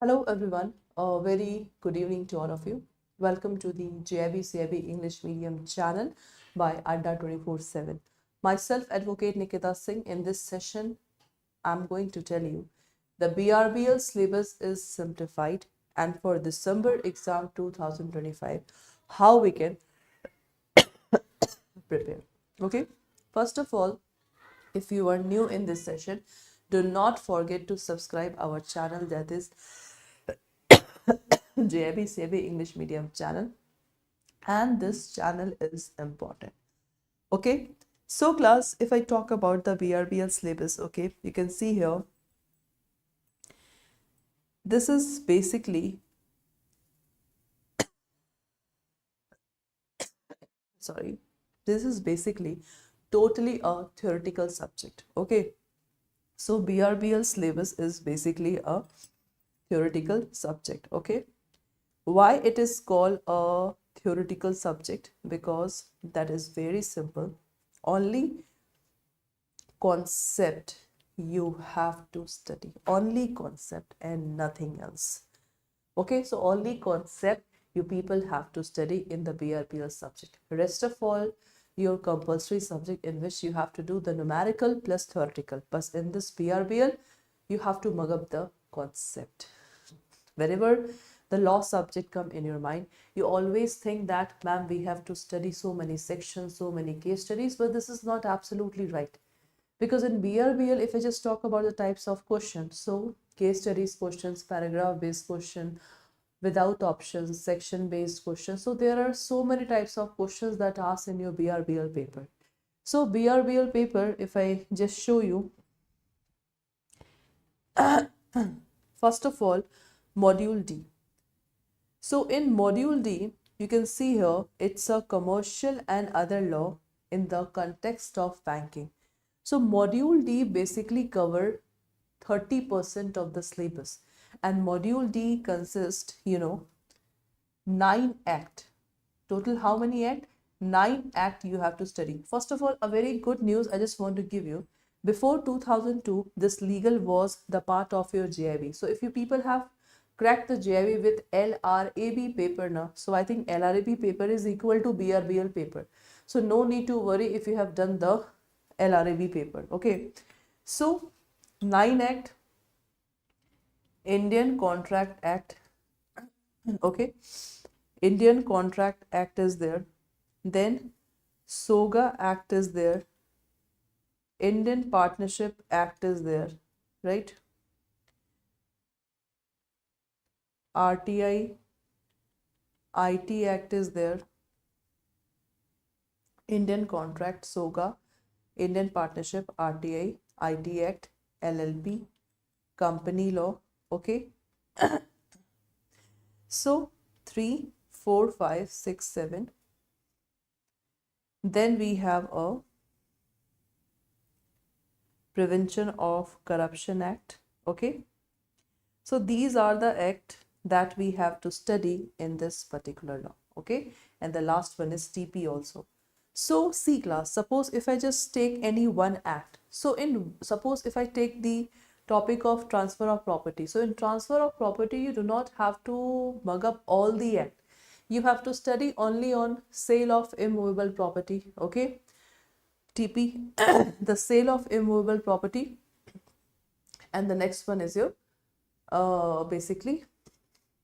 Hello everyone, a very good evening to all of you. Welcome to the JAIIB CAIIB English Medium channel by Adda 24/7. Myself, Advocate Nikkita Singh. In this session, I'm going to tell you the BRBL syllabus is simplified, and for December exam 2025, how we can prepare. Okay, first of all, if you are new in this session, do not forget to subscribe our channel, that is JAIIB CAIIB English Medium channel, and this channel is important. Okay, so class, if I talk about the BRBL syllabus, okay, you can see here, this is basically, sorry, this is basically totally a theoretical subject. Okay, so BRBL syllabus is basically a theoretical subject. Okay, why it is called a theoretical subject? Because that is very simple. Only concept you have to study, only concept and nothing else. Okay, so only concept you people have to study in the BRBL subject. Rest of all your compulsory subject in which you have to do the numerical plus theoretical, but in this BRBL you have to mug up the concept. Whenever the law subject come in your mind, you always think that, ma'am, we have to study so many sections, so many case studies, but this is not absolutely right. Because in BRBL, if I just talk about the types of questions, so case studies questions, paragraph based question, without options, section based questions. So there are so many types of questions that are asked in your BRBL paper. So BRBL paper, if I just show you, first of all, module D. So in module D, you can see here, it's a commercial and other law in the context of banking. So module D basically cover 30% of the syllabus, and module D consists, 9 act. Total how many act? 9 act you have to study. First of all, a very good news I just want to give you. Before 2002, this legal was the part of your JIB. So if you people have cracked the JIB with LRAB paper now, so I think LRAB paper is equal to BRBL paper. So no need to worry if you have done the LRAB paper. Okay, so 9 act, Indian Contract Act. Okay, Indian Contract Act is there, then SOGA Act is there, Indian Partnership Act is there, right? RTI, IT Act is there, Indian Contract, SOGA, Indian Partnership, RTI, IT Act, LLP, Company Law. Okay, so 3, 4, 5, 6, 7. Then we have a Prevention of Corruption Act. Okay, so these are the act that we have to study in this particular law. Okay, and the last one is TP also. So C class, suppose if I just take any one act, so suppose if I take the topic of transfer of property, so in transfer of property you do not have to mug up all the act, you have to study only on sale of immovable property. Okay, TP, the sale of immovable property, and the next one is your basically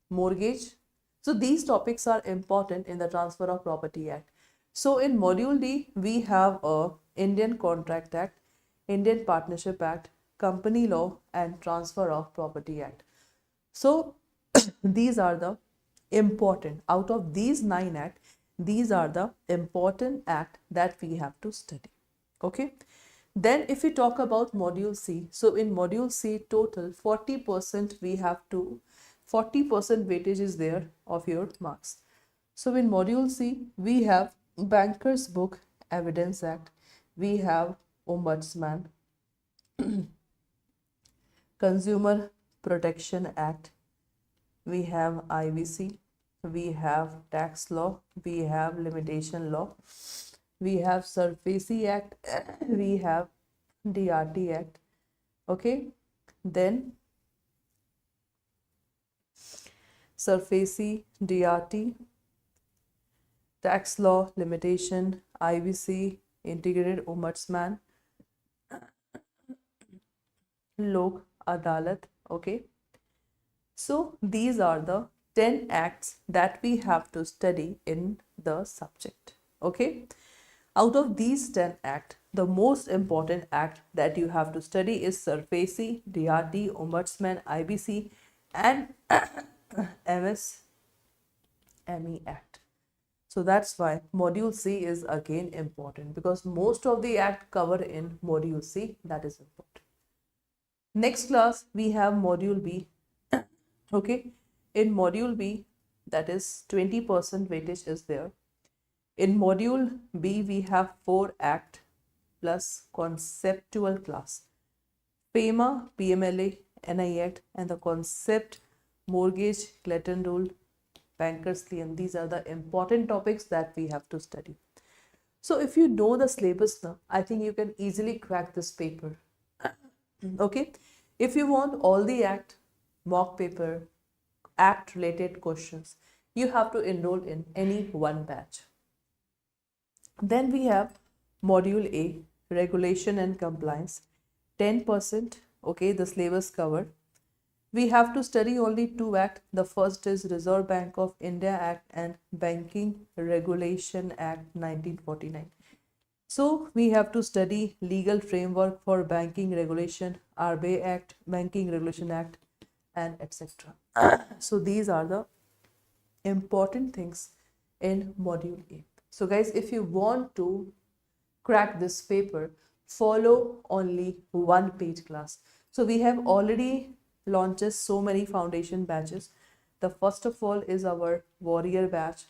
mortgage. So these topics are important in the Transfer of Property Act. So in module D, we have a Indian Contract Act, Indian Partnership Act, Company Law, and Transfer of Property Act. So these are the important, out of these 9 act, these are the important act that we have to study. Okay, then if we talk about module C, so in module C total 40% we have to, 40% weightage is there of your marks. So in module C we have Bankers Book Evidence Act, we have Ombudsman, Consumer Protection Act, we have IVC, we have tax law, we have limitation law, we have SURFACI Act, we have DRT Act. Okay, then SURFACE, DRT, tax law limitation, IBC, integrated ombudsman, Lok Adalat. Okay, so these are the 10 acts that we have to study in the subject. Okay, out of these 10 acts, the most important act that you have to study is SURFACE, DRT, Ombudsman, IBC, and MSME Act. So that's why module C is again important, because most of the act cover in module C. That is important. Next class we have module B. Okay, in module B, that is 20% weightage is there. In module B, we have 4 act plus conceptual class. PEMA, PMLA, NI Act, and the concept, mortgage, Clayton rule, bankers lien. These are the important topics that we have to study. So if you know the syllabus now, I think you can easily crack this paper. Okay, if you want all the act, mock paper, act related questions, you have to enroll in any one batch. Then we have module A, regulation and compliance, 10%. Okay, the syllabus covered. We have to study only 2 acts. The first is Reserve Bank of India Act and Banking Regulation Act 1949. So we have to study legal framework for banking regulation, RBI Act, Banking Regulation Act, and etc. So these are the important things in module A. So guys, if you want to crack this paper, follow only one page class. So we have already launched so many foundation batches. The first of all is our warrior batch,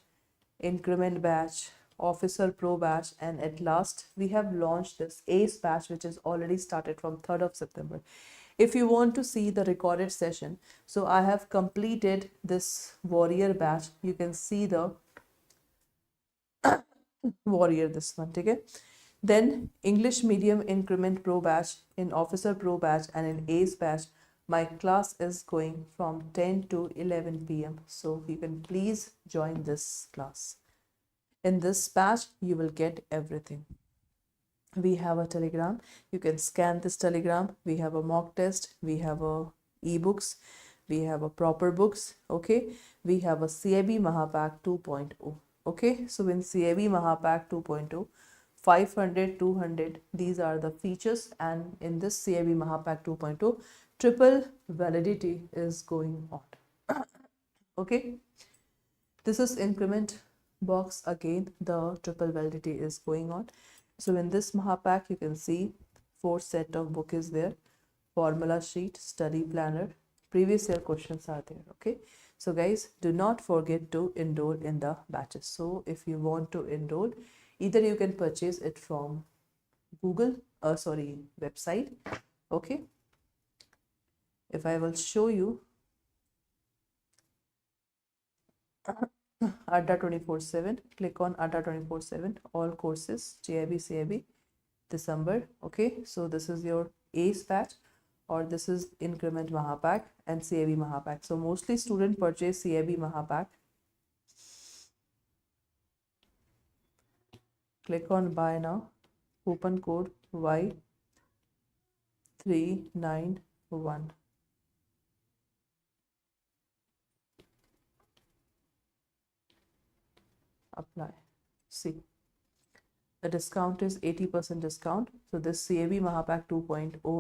increment batch, officer pro batch, and at last we have launched this ace batch, which is already started from 3rd of September. If you want to see the recorded session, so I have completed this warrior batch. You can see the warrior, this one. Okay, then English medium increment pro batch, in officer pro batch, and in ace batch, my class is going from 10 to 11 p.m. so you can please join this class. In this batch you will get everything. We have a telegram, you can scan this telegram. We have a mock test, we have a ebooks, we have a proper books. Okay, we have a CIB Mahapack 2.0. Okay, so in CIB Mahapack 2.0, 500, 200, these are the features, and in this CIB Mahapack 2.0, triple validity is going on. Okay, this is increment box. Again, the triple validity is going on. So in this Mahapack, you can see 4 set of book is there, formula sheet, study planner, previous year questions are there. Okay, so guys, do not forget to enroll in the batches. So if you want to enroll, either you can purchase it from Google, website. Okay, if I will show you Adda 24/7, click on Adda 24/7, all courses, JIB, CIB, December. Okay, so this is your ACE batch, or this is increment Mahapack and CIB Mahapack. So mostly student purchase CIB Mahapack. Click on buy now, coupon code Y391. Apply. See, the discount is 80% discount. So this CIB Mahapack 2.0